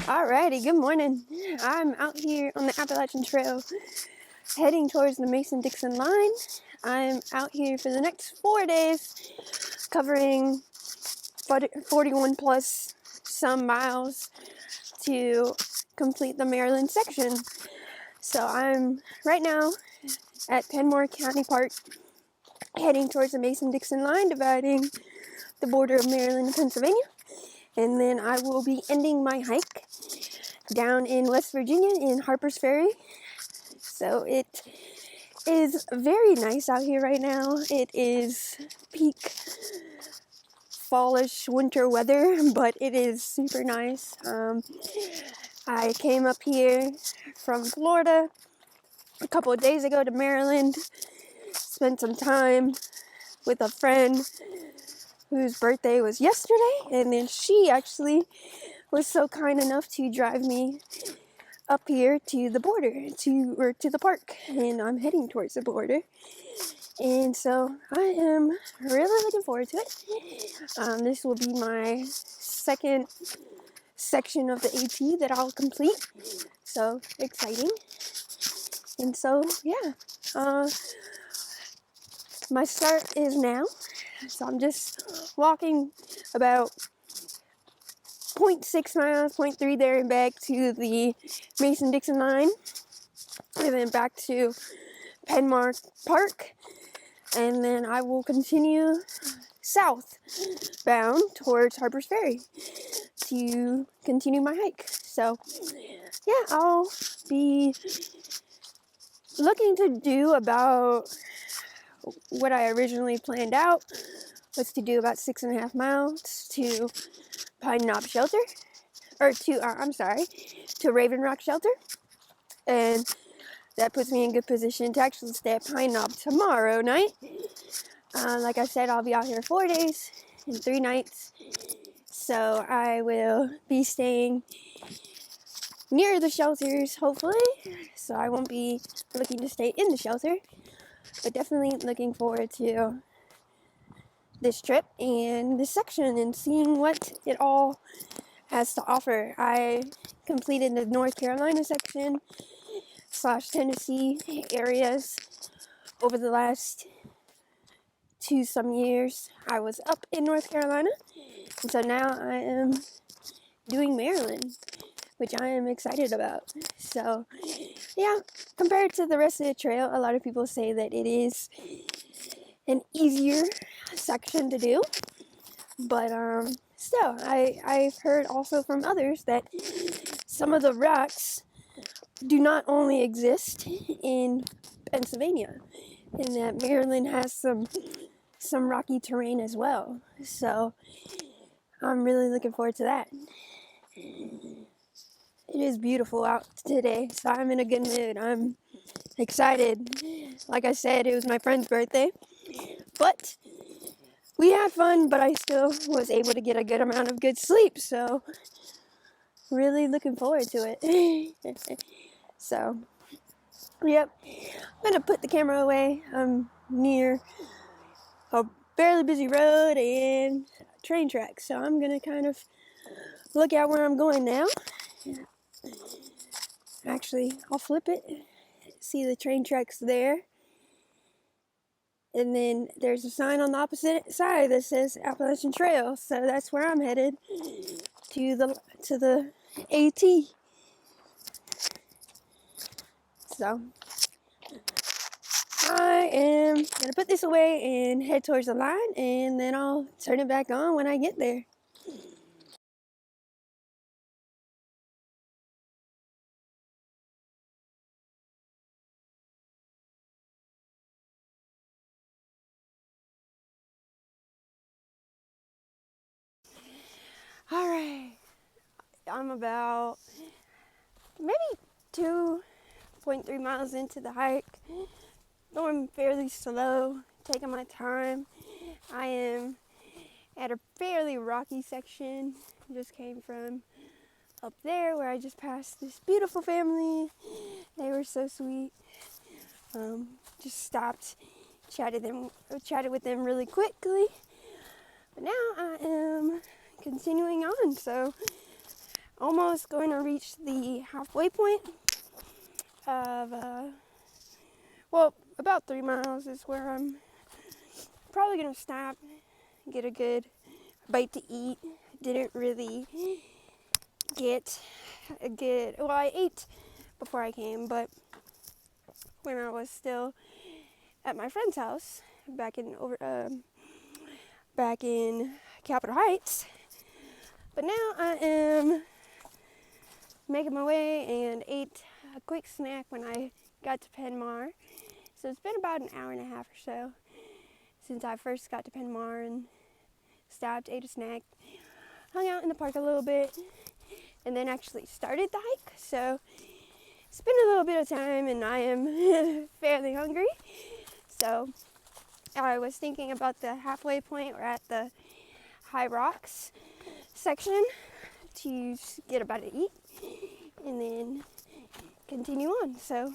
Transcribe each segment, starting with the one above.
Alrighty, good morning. I'm out here on the Appalachian Trail heading towards the Mason-Dixon line. I'm out here for the next 4 days covering 41 plus some miles to complete the Maryland section. So I'm right now at Penmore County Park heading towards the Mason-Dixon line, dividing the border of Maryland and Pennsylvania. And then I will be ending my hike down in West Virginia in Harper's Ferry. So it is very nice out here right now. It is peak fallish winter weather, but it is super nice. I came up here from Florida a couple of days ago to Maryland, spent some time with a friend whose birthday was yesterday, and then she actually was so kind enough to drive me up here to the border, to the park, and I'm heading towards the border. And so I am really looking forward to it. This will be my second section of the AT that I'll complete. So exciting. And so, yeah. My start is now. So I'm just walking about 0.6 miles, 0.3 there and back to the Mason-Dixon line. And then back to Penmore Park. And then I will continue southbound towards Harper's Ferry to continue my hike. So, yeah, I'll be looking to do about what I originally planned out was to do about 6.5 miles to Pine Knob Shelter, or to Raven Rock Shelter. And that puts me in good position to actually stay at Pine Knob tomorrow night. Like I said, I'll be out here 4 days and 3 nights. So I will be staying near the shelters, hopefully. So I won't be looking to stay in the shelter, but definitely looking forward to this trip and this section and seeing what it all has to offer. I completed the North Carolina section / Tennessee areas over the last 2 some years. I was up in North Carolina, and so now I am doing Maryland, which I am excited about. So, yeah, compared to the rest of the trail, a lot of people say that it is an easier section to do, but still, I've heard also from others that some of the rocks do not only exist in Pennsylvania, and that Maryland has some rocky terrain as well. So I'm really looking forward to that. It is beautiful out today, so I'm in a good mood. I'm excited. Like I said, it was my friend's birthday, but we had fun, but I still was able to get a good amount of good sleep, so really looking forward to it. So, yep, I'm gonna put the camera away. I'm near a fairly busy road and train tracks, so I'm gonna kind of look at where I'm going now. Actually, I'll flip it. See the train tracks there. And then there's a sign on the opposite side that says Appalachian Trail. So that's where I'm headed to the AT. So I am gonna put this away and head towards the line, and then I'll turn it back on when I get there. All right, I'm about maybe 2.3 miles into the hike. Going fairly slow, taking my time. I am at a fairly rocky section. Just came from up there where I just passed this beautiful family. They were so sweet. Just stopped, chatted with them really quickly. But now I am continuing on. So almost going to reach the halfway point of, well, about 3 miles is where I'm probably going to stop, get a good bite to eat. Didn't really get a good, well, I ate before I came, but when I was still at my friend's house back in Capitol Heights. But now I am making my way and ate a quick snack when I got to Penmar. So it's been about an hour and a half or so since I first got to Penmar and stopped, ate a snack, hung out in the park a little bit, and then actually started the hike. So it's been a little bit of time and I am fairly hungry. So I was thinking about the halfway point or at the High Rocks section to get a bite to eat and then continue on. So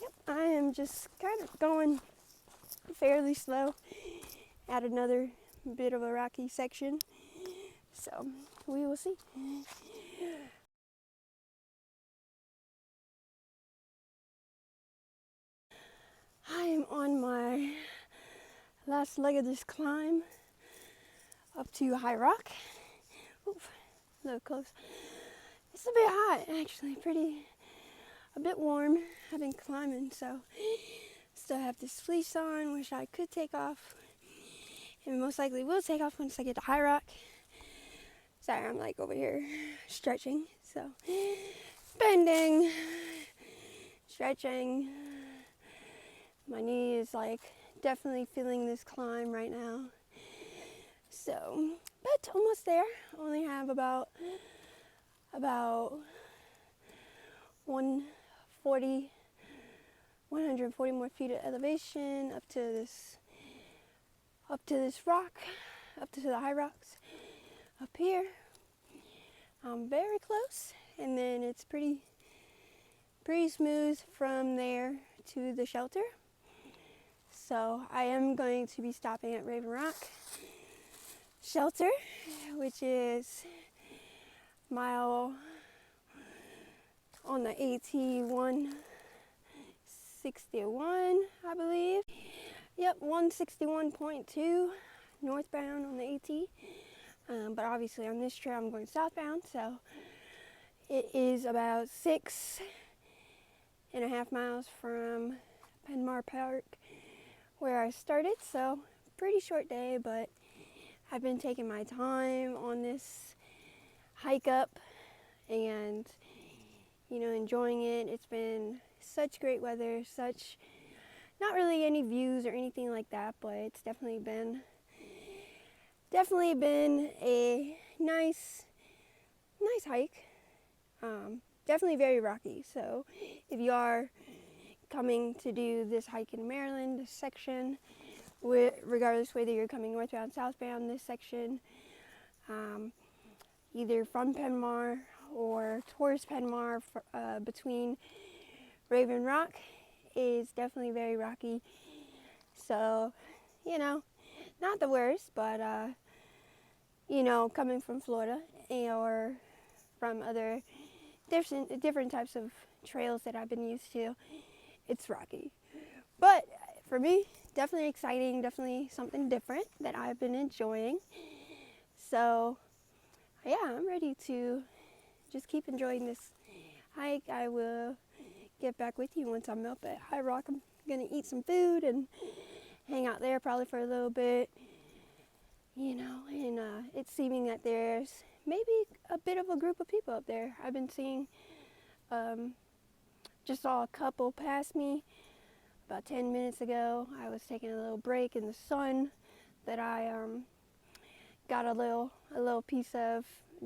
yep, I am just kind of going fairly slow at another bit of a rocky section. So we will see. I am on my last leg of this climb up to High Rock. Oof, a little close. It's a bit hot, actually, a bit warm. I've been climbing, so still have this fleece on, which I could take off, and most likely will take off once I get to High Rock. Sorry, I'm like over here stretching, so bending, stretching. My knee is like definitely feeling this climb right now. So, but almost there. Only have about 140 more feet of elevation up to this rock, up to the High Rocks up here. I'm very close, and then it's pretty smooth from there to the shelter. So I am going to be stopping at Raven Rock Shelter, which is mile on the AT 161, I believe. Yep, 161.2 northbound on the AT. But obviously on this trail I'm going southbound, so it is about 6.5 miles from Penmar Park where I started. So pretty short day, but I've been taking my time on this hike up and, you know, enjoying it. It's been such great weather, not really any views or anything like that, but it's definitely been a nice hike. Definitely very rocky. So if you are coming to do this hike in Maryland, this section, regardless whether you're coming northbound, southbound, this section, either from Penmar or towards Penmar, between Raven Rock, is definitely very rocky. So, you know, not the worst, but you know, coming from Florida or from other different types of trails that I've been used to, it's rocky. But for me, definitely exciting, definitely something different that I've been enjoying. So yeah, I'm ready to just keep enjoying this hike. I will get back with you once I'm up at High Rock. I'm gonna eat some food and hang out there probably for a little bit, you know, and it's seeming that there's maybe a bit of a group of people up there. I've been seeing, just saw a couple pass me about 10 minutes ago. I was taking a little break in the sun that I got a little piece of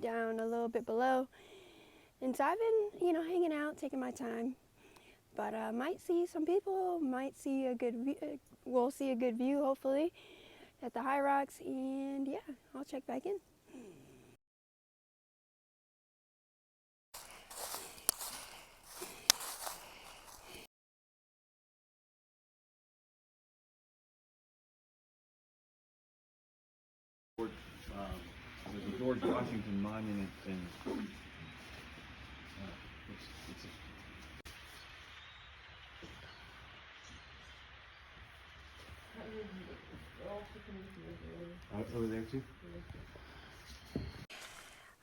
down a little bit below, and so I've been, you know, hanging out, taking my time. But might see some people, might see a good view, we'll see a good view hopefully at the High Rocks, and yeah, I'll check back in. There's a George Washington monument in it's over there too?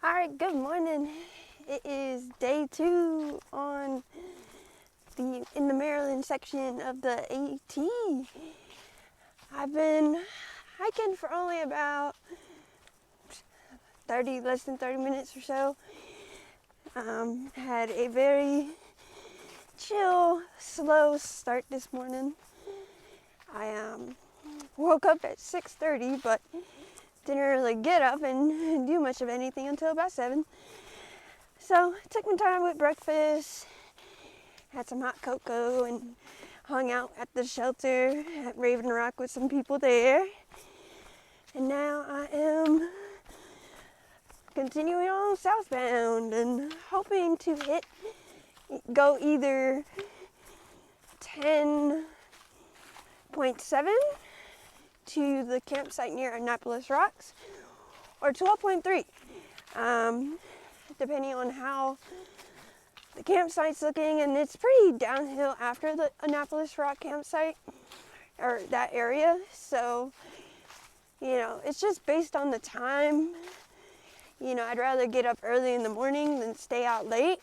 Alright, good morning. It is day 2 on in the Maryland section of the AT. I've been hiking for only about less than 30 minutes or so. Had a very chill, slow start this morning. I woke up at 6:30, but didn't really get up and do much of anything until about 7. So took my time with breakfast, had some hot cocoa, and hung out at the shelter at Raven Rock with some people there. And now I am continuing on southbound and hoping to go either 10.7 to the campsite near Annapolis Rocks, or 12.3, depending on how the campsite's looking. And it's pretty downhill after the Annapolis Rock campsite, or that area, so it's just based on the time. I'd rather get up early in the morning than stay out late.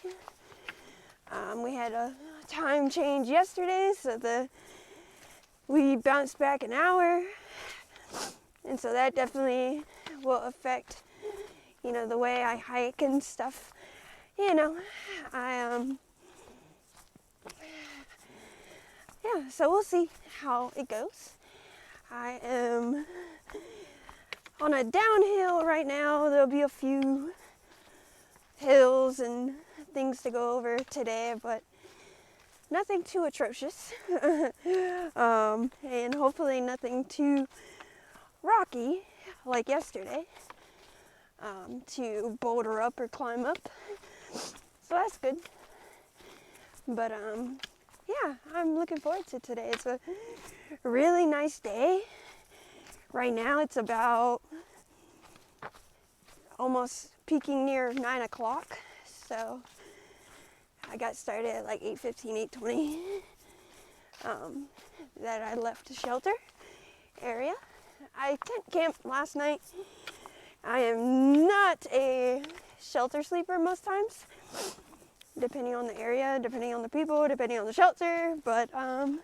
We had a time change yesterday, so we bounced back an hour, and so that definitely will affect, the way I hike and stuff. So we'll see how it goes. I am on a downhill right now. There'll be a few hills and things to go over today, but nothing too atrocious. And hopefully nothing too rocky like yesterday, to boulder up or climb up. So that's good. But I'm looking forward to today. It's a really nice day. Right now it's about almost peaking near 9 o'clock. So I got started at like 8:15, 8:20. That I left the shelter area. I tent camped last night. I am not a shelter sleeper most times, depending on the area, depending on the people, depending on the shelter. But and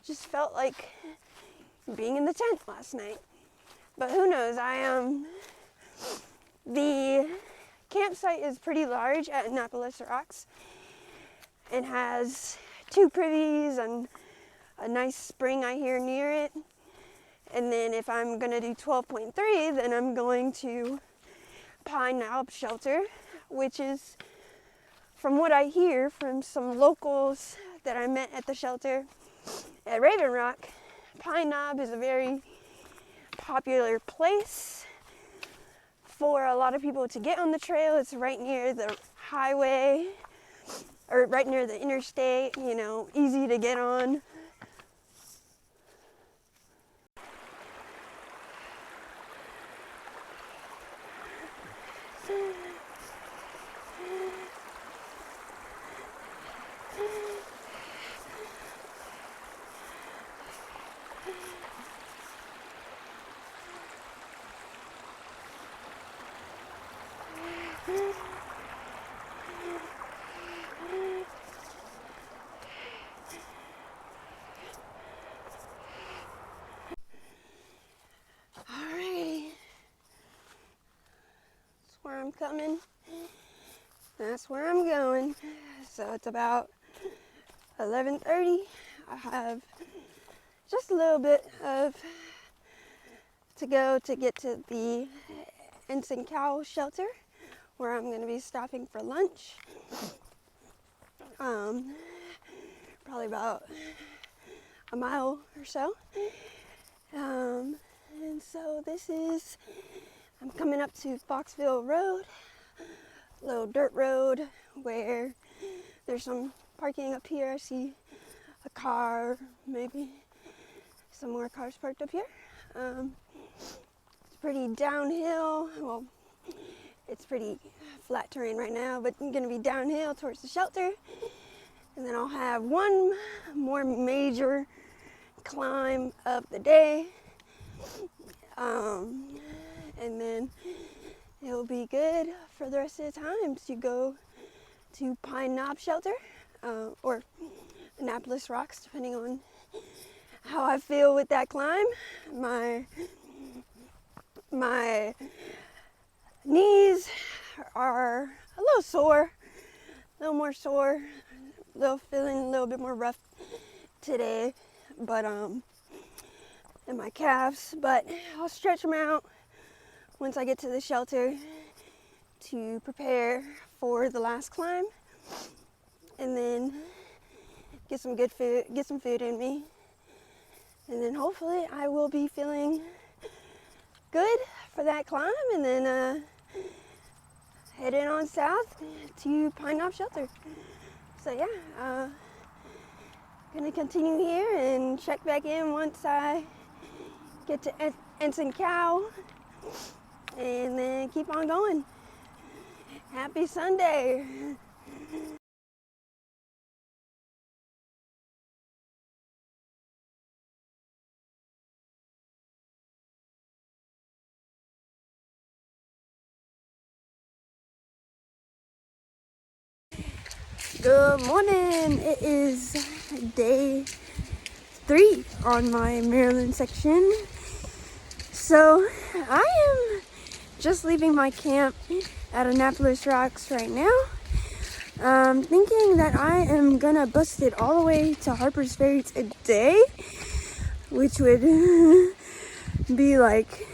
just felt like being in the tent last night. But who knows? The campsite is pretty large at Annapolis Rocks and has 2 privies and a nice spring I hear near it. And then if I'm going to do 12.3, then I'm going to Pine Knob Shelter, which is, from what I hear from some locals that I met at the shelter at Raven Rock, Pine Knob is a very popular place for a lot of people to get on the trail. It's right near the highway, or right near the interstate, easy to get on. Alrighty. That's where I'm coming. That's where I'm going. So it's about 11:30. I have just a little bit to go to get to the Ensign Cow shelter, where I'm going to be stopping for lunch. Probably about a mile or so. And so I'm coming up to Foxville Road, a little dirt road where there's some parking up here. I see a car, maybe some more cars parked up here. It's pretty downhill. Well, it's pretty flat terrain right now, but I'm gonna be downhill towards the shelter. And then I'll have one more major climb of the day. And then it'll be good for the rest of the time to go to Pine Knob Shelter or Annapolis Rocks, depending on how I feel with that climb. My knees are a little sore, a little more sore, feeling a little bit more rough today, but and my calves, but I'll stretch them out once I get to the shelter to prepare for the last climb, and then get some good food, get some food in me, and then hopefully I will be feeling good for that climb, and then heading on south to Pine Knob Shelter. So yeah, gonna continue here and check back in once I get to Ensign Cow, and then keep on going. Happy Sunday. Good morning. It is day 3 on my Maryland section. So I am just leaving my camp at Annapolis Rocks right now. Thinking that I am gonna bust it all the way to Harper's Ferry today, which would be like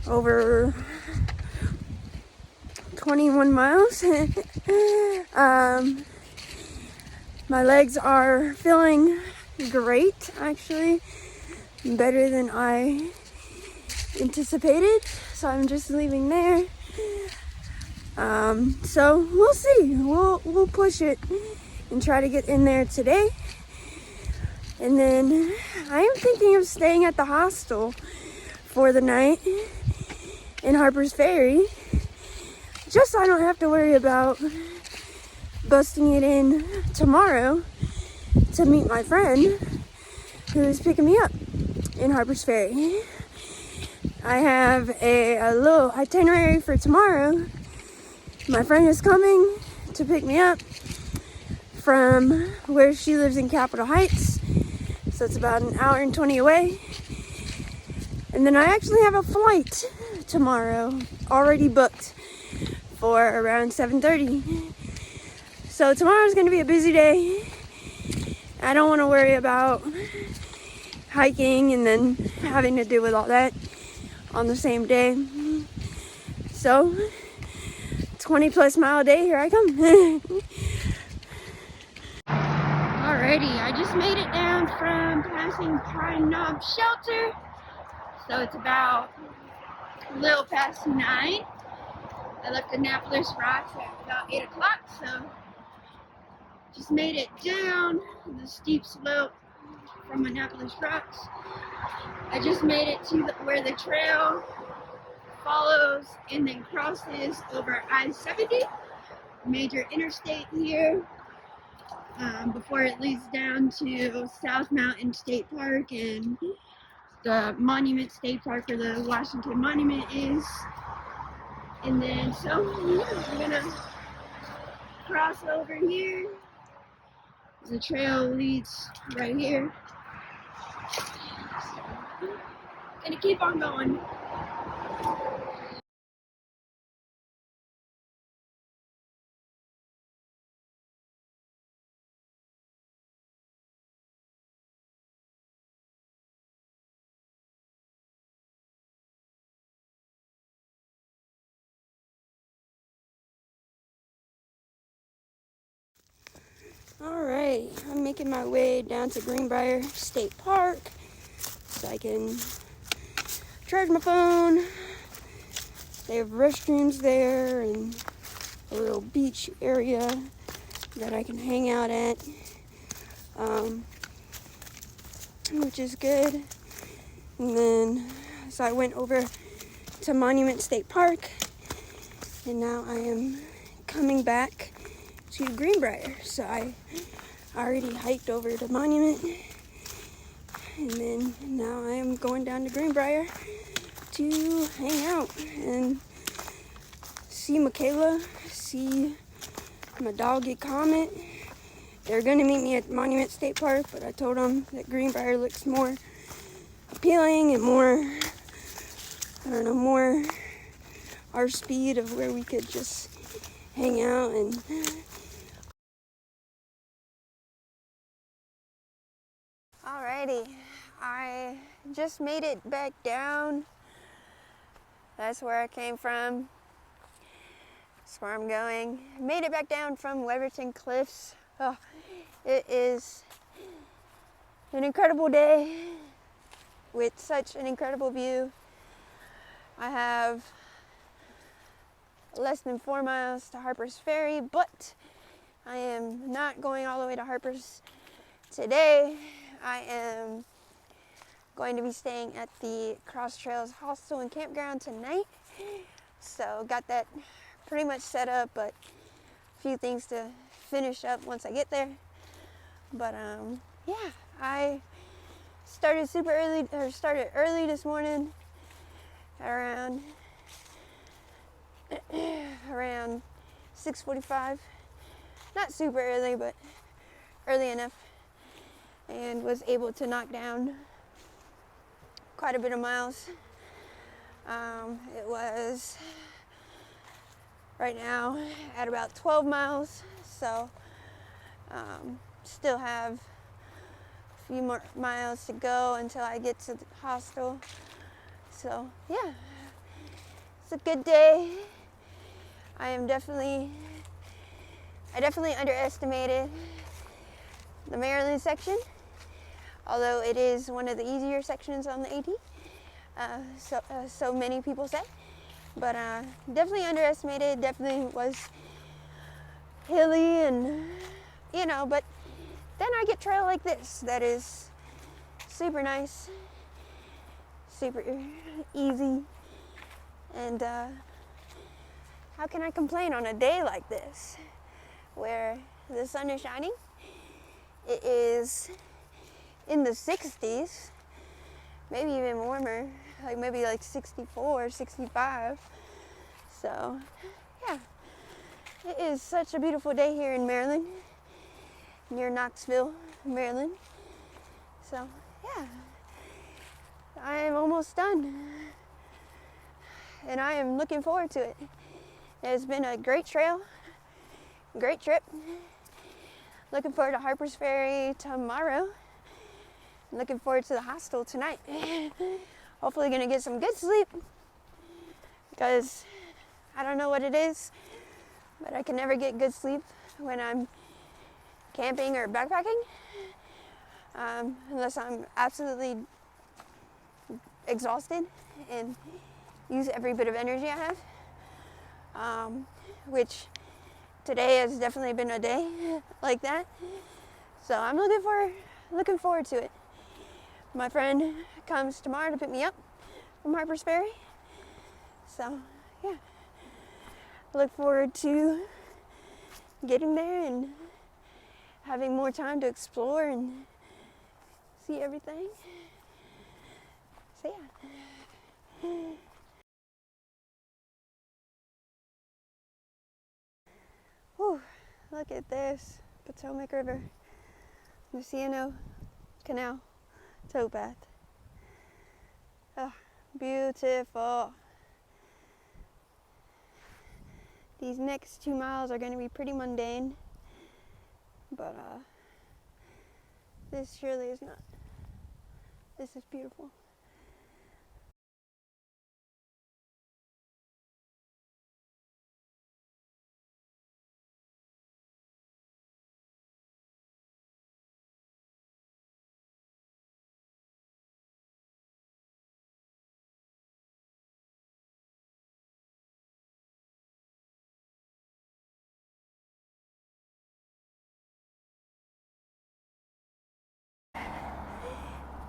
over 21 miles. My legs are feeling great, actually, better than I anticipated, so I'm just leaving there. So we'll see. We'll push it and try to get in there today. And then I am thinking of staying at the hostel for the night in Harper's Ferry, just so I don't have to worry about busting it in tomorrow to meet my friend who's picking me up in Harper's Ferry. I have a little itinerary for tomorrow. My friend is coming to pick me up from where she lives in Capitol Heights, so it's about an hour and 20 away. And then I actually have a flight tomorrow already booked for around 7:30. So tomorrow's gonna be a busy day. I don't want to worry about hiking and then having to deal with all that on the same day. So 20+ mile day, here I come. Alrighty, I just made it down from passing Pine Knob Shelter. So it's about a little past 9. I left Annapolis Rocks at about 8 o'clock, so just made it down the steep slope from Annapolis Rocks. I just made it to where the trail follows and then crosses over I-70, major interstate here, before it leads down to South Mountain State Park and the Monument State Park, where the Washington Monument is. And then so we're gonna cross over here. The trail leads right here. Gonna keep on going. Alright, I'm making my way down to Greenbrier State Park so I can charge my phone. They have restrooms there and a little beach area that I can hang out at, which is good. And then, so I went over to Monument State Park, and now I am coming back to Greenbrier. So I already hiked over to Monument, and then now I am going down to Greenbrier to hang out and see Michaela, see my dog get Comet. They're gonna meet me at Monument State Park, but I told them that Greenbrier looks more appealing and more, I don't know, more our speed of where we could just hang out. And alrighty, I just made it back down. That's where I came from. That's where I'm going. Made it back down from Weatherton Cliffs. Oh, it is an incredible day with such an incredible view. I have less than 4 miles to Harper's Ferry, but I am not going all the way to Harper's today. I am going to be staying at the Cross Trails Hostel and Campground tonight. So got that pretty much set up, but a few things to finish up once I get there. But yeah, I started early this morning around 6:45. Not super early, but early enough, and was able to knock down quite a bit of miles. It was right now at about 12 miles, so still have a few more miles to go until I get to the hostel. So yeah, it's a good day. I definitely underestimated the Maryland section, although it is one of the easier sections on the AT. So many people say, but definitely underestimated. Definitely was hilly, and but then I get trail like this that is super nice, super easy, and how can I complain on a day like this where the sun is shining? It is in the 60s, maybe even warmer, maybe like 64, 65. So yeah, it is such a beautiful day here in Maryland, near Knoxville, Maryland. So yeah, I am almost done, and I am looking forward to it. It's been a great trail, great trip. Looking forward to Harper's Ferry tomorrow. Looking forward to the hostel tonight. Hopefully gonna get some good sleep, because I don't know what it is, but I can never get good sleep when I'm camping or backpacking, unless I'm absolutely exhausted and use every bit of energy I have, which today has definitely been a day like that. So I'm looking forward to it. My friend comes tomorrow to pick me up from Harper's Ferry. So yeah, I look forward to getting there and having more time to explore and see everything. So yeah. Whew, look at this. Potomac River, Luciano Canal, towpath. Oh, beautiful. These next 2 miles are going to be pretty mundane, but this surely is not. This is beautiful.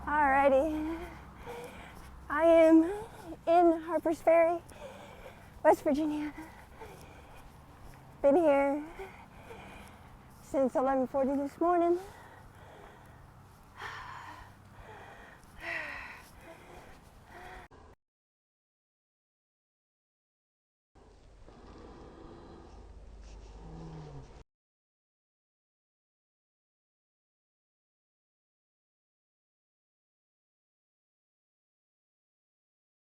Alrighty, I am in Harpers Ferry, West Virginia. Been here since 11:40 this morning.